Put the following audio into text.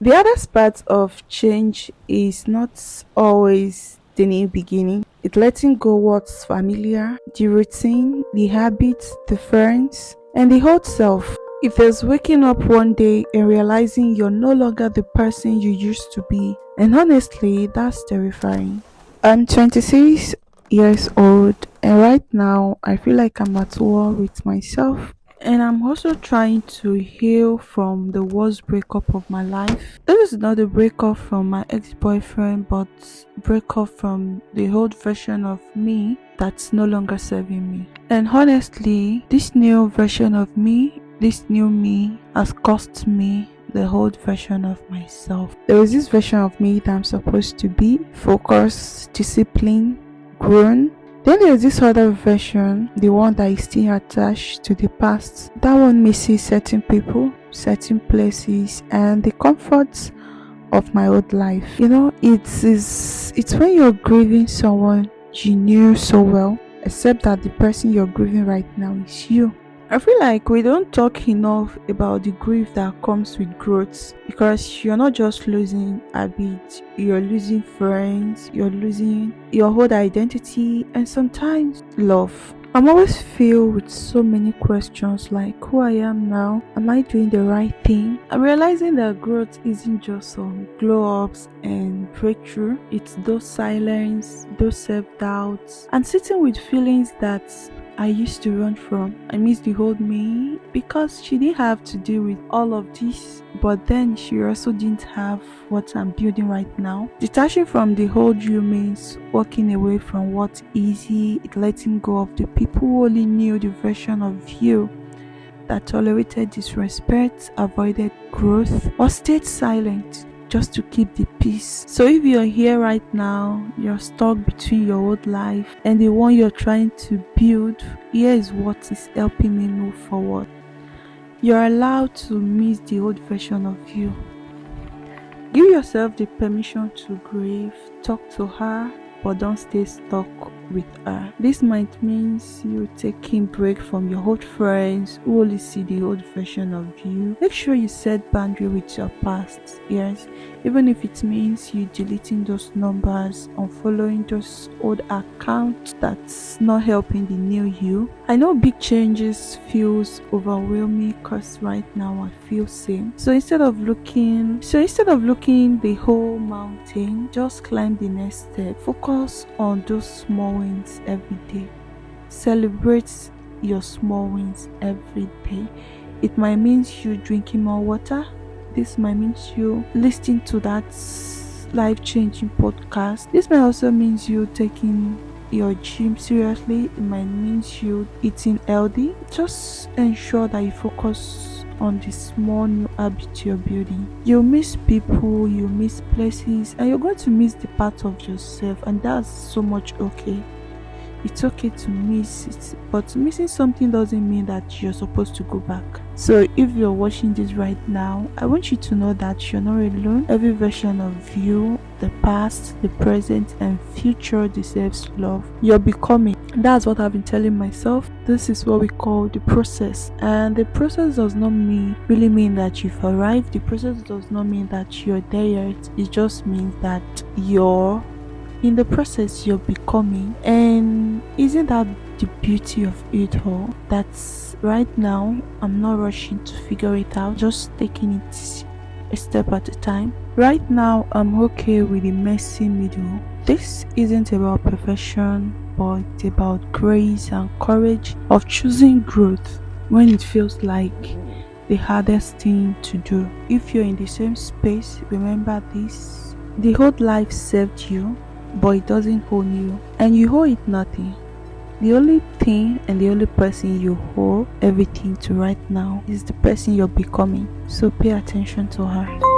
The hardest part of change is not always the new beginning. It's letting go what's familiar, the routine, the habits, the friends, and the whole self. If there's waking up one day and realizing you're no longer the person you used to be, and honestly, that's terrifying. I'm 26 years old, and right now I feel like I'm at war with myself. And I'm also trying to heal from the worst breakup of my life. This is not a breakup from my ex boyfriend, but breakup from the old version of me that's no longer serving me. And honestly, this new version of me, this new me, has cost me the old version of myself. There is this version of me that I'm supposed to be focused, disciplined, grown. Then there's this other version, the one that is still attached to the past. That one misses certain people, certain places, and the comforts of my old life. It's when you're grieving someone you knew so well, except that the person you're grieving right now is you. I feel like we don't talk enough about the grief that comes with growth, because you're not just losing habits, you're losing friends, you're losing your whole identity, and sometimes love. I'm always filled with so many questions like who I am now, am I doing the right thing? I'm realizing that growth isn't just some glow ups and breakthrough, it's those silence, those self doubts, and sitting with feelings that I used to run from. I miss the old me because she didn't have to deal with all of this, but then she also didn't have what I'm building right now. Detaching from the old you means walking away from what's easy, letting go of the people who only knew the version of you that tolerated disrespect, avoided growth, or stayed silent just to keep the peace. So if you're here right now, you're stuck between your old life and the one you're trying to build, here is what is helping me move forward. You're allowed to miss the old version of you. Give yourself the permission to grieve, talk to her, but don't stay stuck with her. This might mean you taking break from your old friends who only see the old version of you. Make sure you set boundary with your past, yes, even if it means you deleting those numbers, unfollowing those old accounts that's not helping the new you. I know big changes feels overwhelming because right now I feel same. So instead of looking the whole mountain, just climb the next step. Focus on those small wins every day. Celebrate your small wins every day. It might mean you drinking more water. This might mean you listening to that life-changing podcast. This might also mean you taking your gym seriously. It might mean you eating healthy. Just ensure that you focus on the small new habits you're building. You'll miss people, you'll miss places, and you're going to miss the part of yourself, and that's so much okay. It's okay to miss it, but missing something doesn't mean that you're supposed to go back. So if you're watching this right now, I want you to know that you're not alone. Every version of you, the past, the present, and future deserves love. You're becoming. That's what I've been telling myself. This is what we call the process. And the process does not really mean that you've arrived. The process does not mean that you're there yet. It just means that you're in the process, you're becoming. And isn't that the beauty of it all? That's right now, I'm not rushing to figure it out, just taking it a step at a time. Right now, I'm okay with the messy middle. This isn't about perfection, but it's about grace and courage of choosing growth when it feels like the hardest thing to do. If you're in the same space, remember this: the whole life served you, but it doesn't own you, and you owe it nothing. The only thing and the only person you owe everything to right now is the person you're becoming. So pay attention to her.